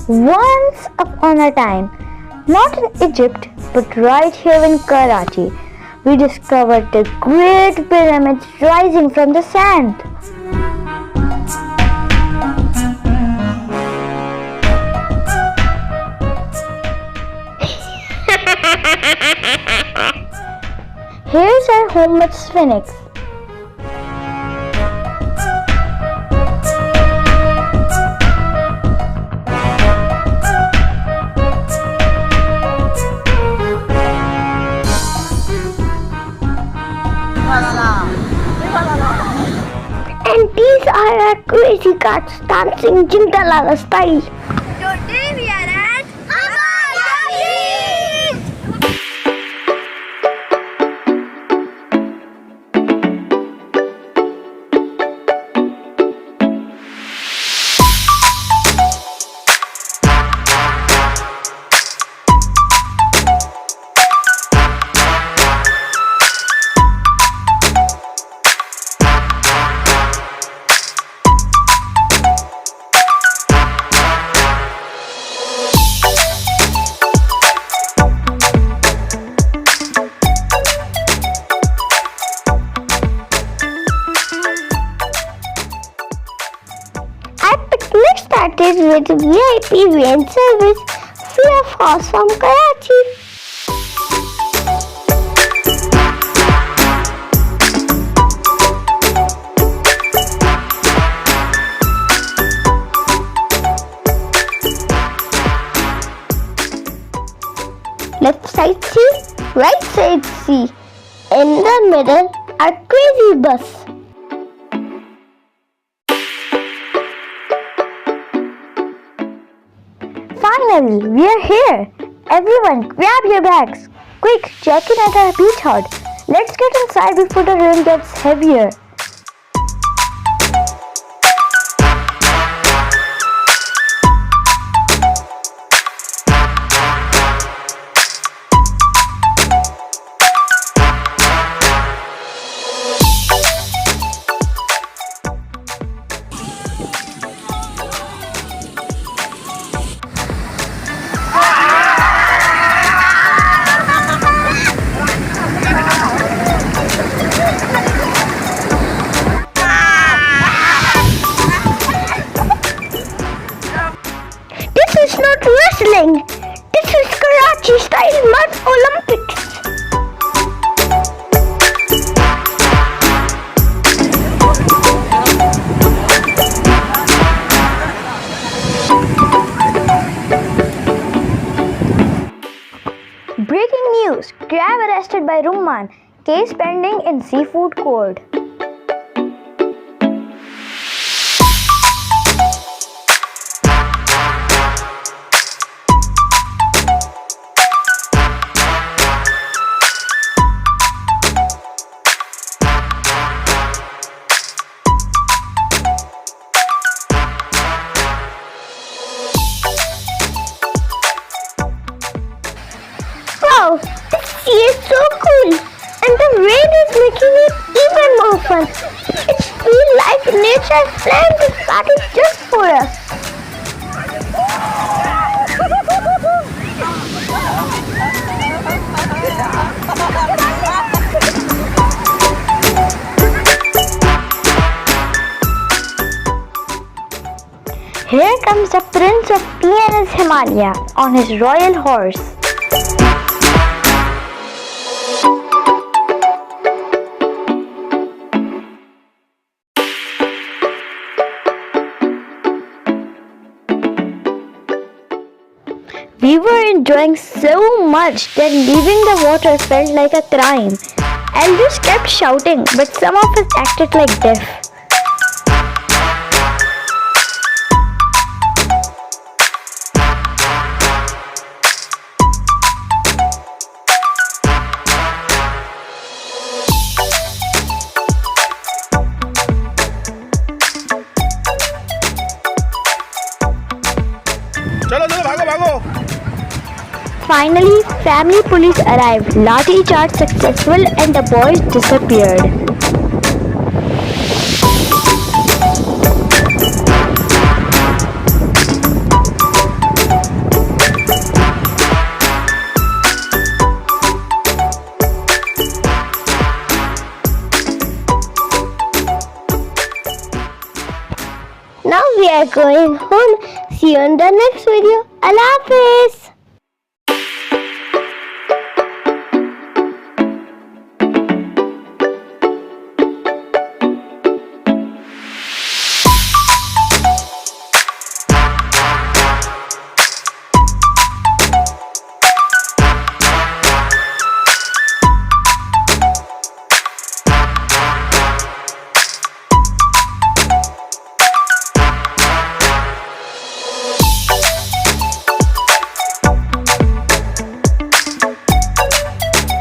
Once upon a time, not in Egypt, but right here in Karachi, we discovered the great pyramids rising from the sand. Here's our homemade Sphinx. And these are our crazy cats dancing Jingalala style. Today we are at Himalaya Beach. Started with VIP rain service free of cost from Karachi. Left side C, right side C. In the middle, our crazy bus. Finally, we are here! Everyone, grab your bags! Quick, check in at our beach hut. Let's get inside before the rain gets heavier. This is not wrestling. This is Karachi style mud Olympics. Breaking news. Crab arrested by Rumman. Case pending in seafood court. Wow, this sea is so cool and the rain is making it even more fun. It feels like nature planned this party just for us. Here comes the Prince of PNS Himalaya on his royal horse. We were enjoying so much that leaving the water felt like a crime. Elders kept shouting, but some of us acted like deaf. Finally, family police arrived. Lathi charge successful and the boys disappeared. are going home. See you in the next video. Allah Hafiz.